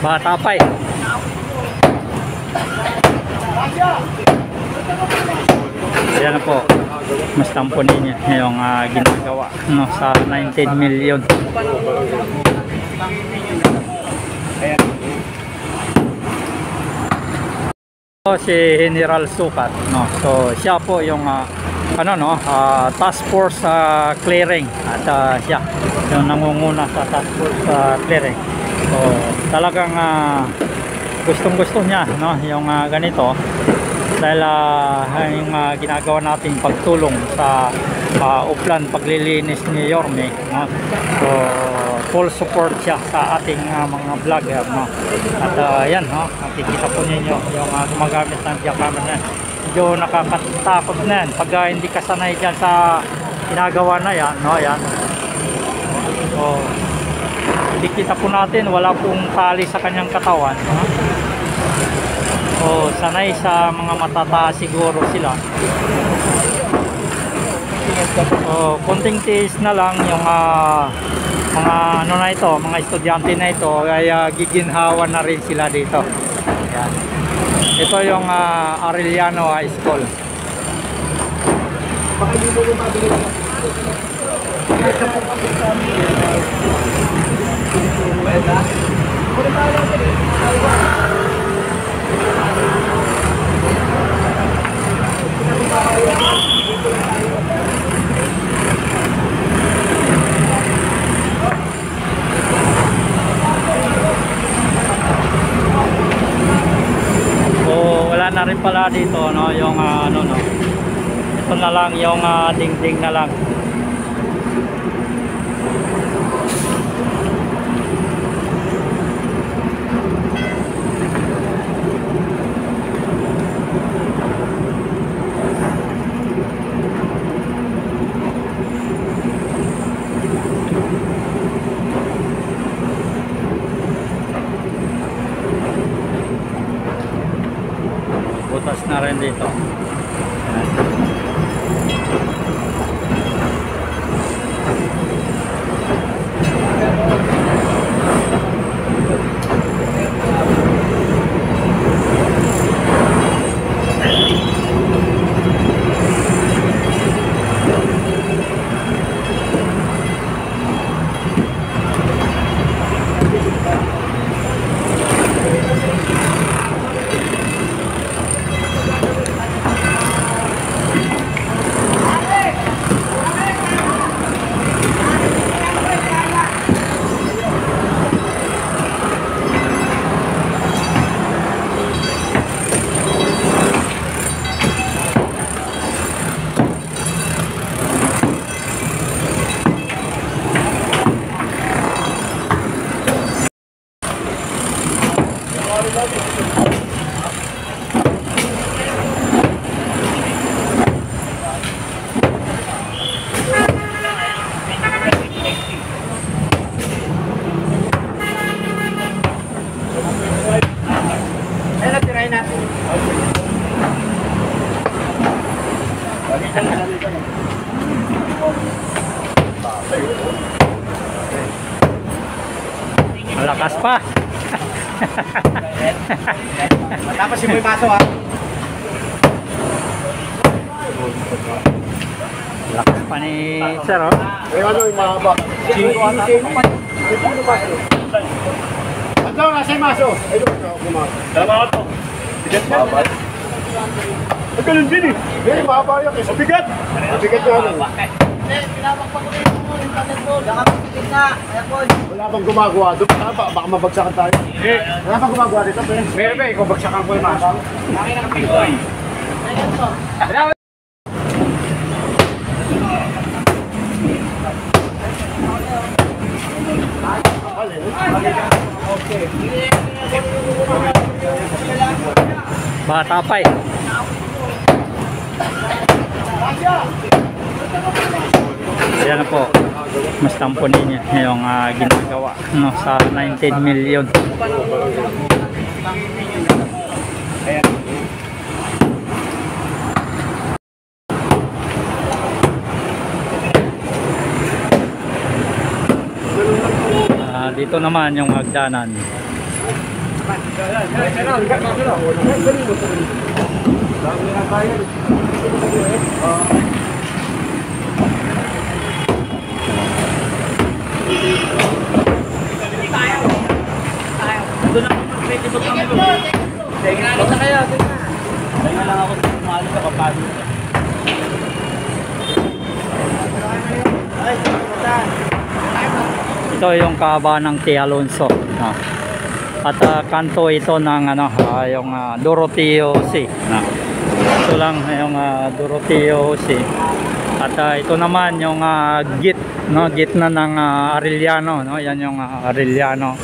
Bata pa eh. Ayan na po. Mas tamponin niya yung ginagawa no, sa 19 million. Si General Sukat no. So siya po yung task force clearing at siya yung nangunguna sa task force clearing. So talagang gustong-gusto niya no yung ganito dahil yung ginagawa nating pagtulong sa uplan paglilinis ni Yorme no? So full support siya sa ating mga vlogger no? At yan no, nakikita po ninyo yung gumagamit ng camera na medyo nakakatakot na yan pag hindi ka sanay dyan sa ginagawa na yan no? Yan. So nakikita po natin wala pong tali sa kanyang katawan no? So sanay sa mga matataas siguro sila. So konting tiis na lang yung mga na ito, mga estudyante na ito ay giginhawa na rin sila dito. Ayan. Ito yung Arellano High School. Wala na rin pala dito no yung ito na lang yung dingding na lang. Butas na rin dito. Malakas pa. Tapos si Boy Maso ha. Lakas pa ni Sir oh. Ano yung mahaba? Ano nasa yung Maso? Tama ka to. Bigat mahaba. Ang ganun din eh. Hindi, mahaba yan. Mabigat. Mabigat na ano. Pinapakpak ko rin mo yung patent ko. Nakapagpipit na. Wala bang gumagawa doon? Baka mabagsakan tayo. Wala bang gumagawa dito? Meron ba? Ikaw bagsakan ko yung Maso. Akin na kapit ko. Ayan to. Bata pa eh. Ayan na po. Mas tamponin niya yung ginagawa no, sa 19 million. Dito naman yung hagdanan. Ito yung kahaba ng T. Alonso, no? At kanto ito ng ano, yung Doroteo C, no? Ito lang yung Doroteo C. At ito naman yung git, no? Gitna ng Arellano, no? Yan yung Arellano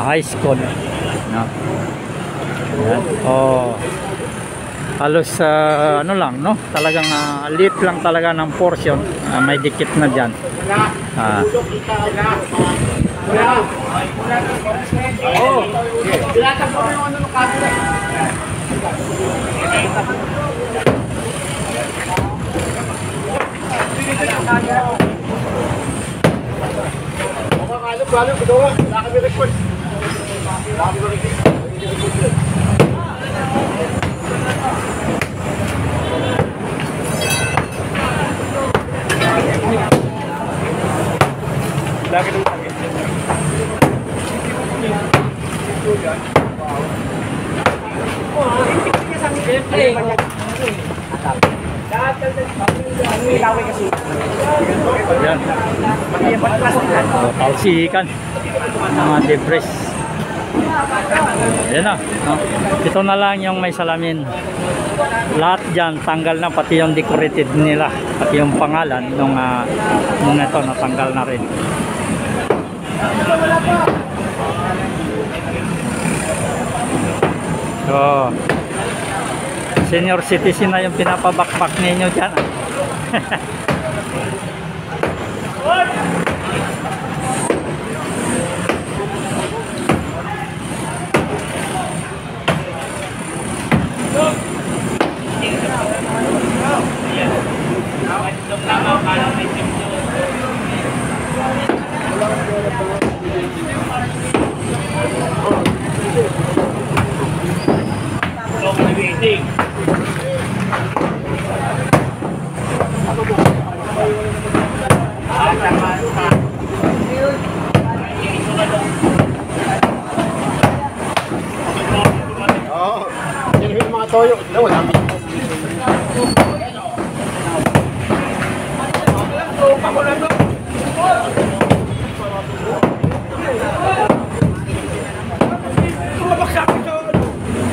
High School, no? Yan. Oh, halos ano lang, no? Talagang lit lang talaga ng portion, may dikit na dyan. Ayan. Talsikan mga debris. Ayan na, no? Ito na lang yung may salamin. Lahat dyan tanggal na, pati yung decorated nila, pati yung pangalan nung ito natanggal na rin. So, senior citizen na yung pinapabakbak ninyo dyan. Yan yung mga toyo. Wala.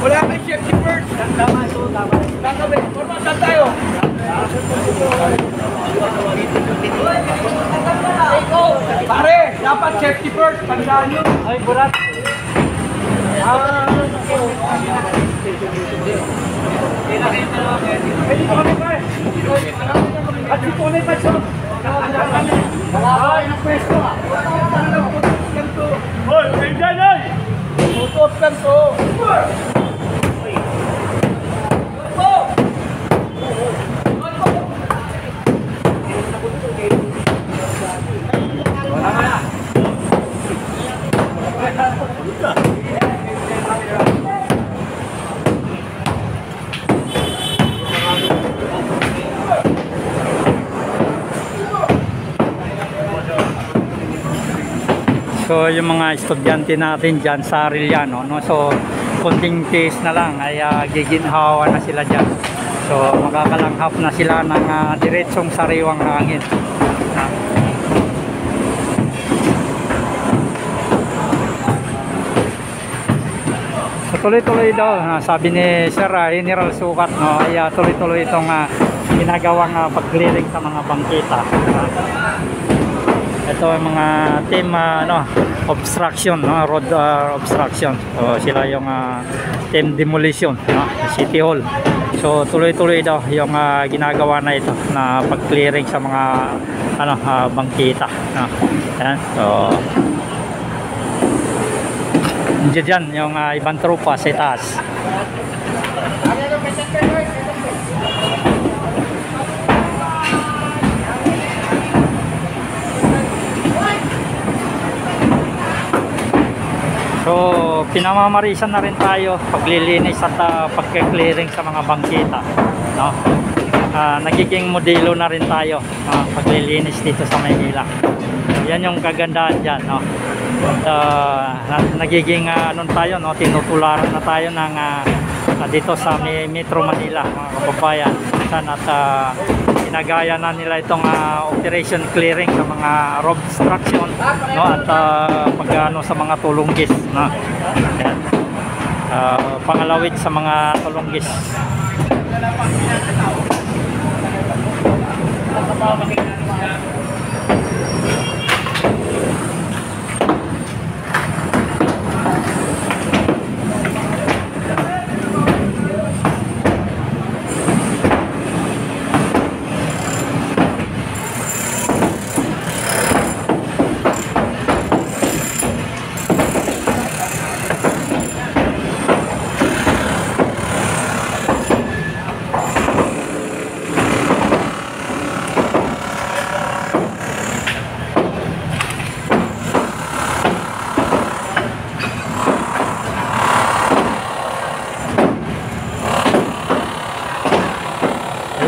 Wala kang safety first. Tama ito, tama. Tama, saan tayo? Pare, dapat safety first. Tandaan nyo. Ay, burat. Pwede ko kami pare. At si Tony pa siya. Ay, ang pwesto ah. Hoy, tingnan ay! Tutot kanto. So yung mga estudyante natin dyan sa Arellano, no? So konting case na lang ay giginhawa na sila dyan. So makakalanghap na sila ng diretsong sariwang hangin. So tuloy-tuloy daw, sabi ni Sir General Sukat, no? Ay tuloy-tuloy itong ginagawang pag-clearing sa mga bangketa. Ito ang mga team obstruction, no? Road obstruction. So sila yung team demolition, no? City Hall. So tuloy-tuloy daw yung ginagawa na ito na pag-clearing sa mga bangketa, no? Ayan. So diyan yung ibang tropa sa taas. So pinamamarisan na rin tayo paglilinis at pagke-clearing sa mga bangkita, no? Nagiging modelo na rin tayo paglilinis dito sa Maynila. Yan yung kagandahan dyan, no? At nagiging ano tayo, no? Tinutularan na tayo ng dito sa Metro Manila, mga kababayan. At ginagaya na nila itong operation clearing sa mga road obstruction, no? At pag sa mga tulunggis, no? Yan. Pangalawit sa mga tulunggis.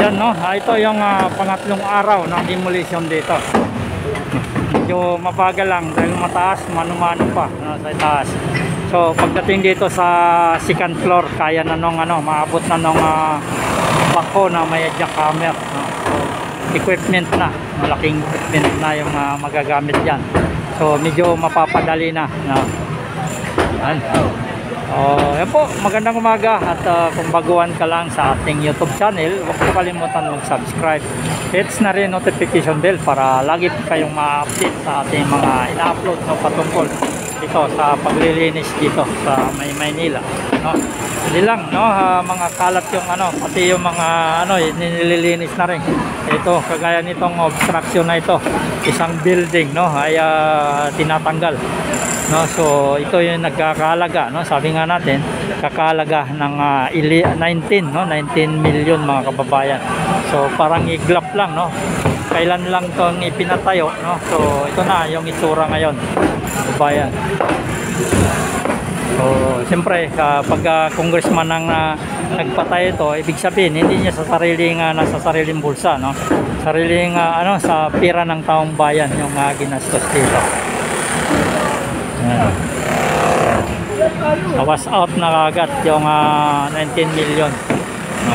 Ayan, no? Ito yung pangatlong araw ng demolition dito. Medyo mabagal lang dahil mataas, mano-mano pa, no, sa itaas. So pagdating dito sa second floor, kaya na nung maabot na nung bako na may jackhammer, no? So, equipment na, malaking equipment na yung magagamit diyan. So medyo mapapadali na, no? Ayan. Yan po, magandang umaga at kung baguhan ka lang sa ating YouTube channel, huwag mo kalimutan mag-subscribe. Hits na rin notification bell para lagi kayong ma-update sa ating mga ina-upload patungkol dito sa paglilinis dito sa Maynila, no? Hindi lang, no, mga kalat yung pati yung mga nililinis na rin. Ito, kagaya nitong obstruction na ito, isang building, no, ay tinatanggal. No, so ito yung nagkakalaga, no? Sabi nga natin, kakalaga ng 19 million mga kababayan. So parang iglap lang, no? Kailan lang 'tong ipinatayo, no? So ito na yung itsura ngayon, kababayan. So siyempre kapag congressman ang nagpatay ito, ibig sabihin hindi niya sa sariling nasa sariling bulsa, no? Sariling sa pira ng taong bayan yung ginastos dito. Was out na agad yung 19 million, no?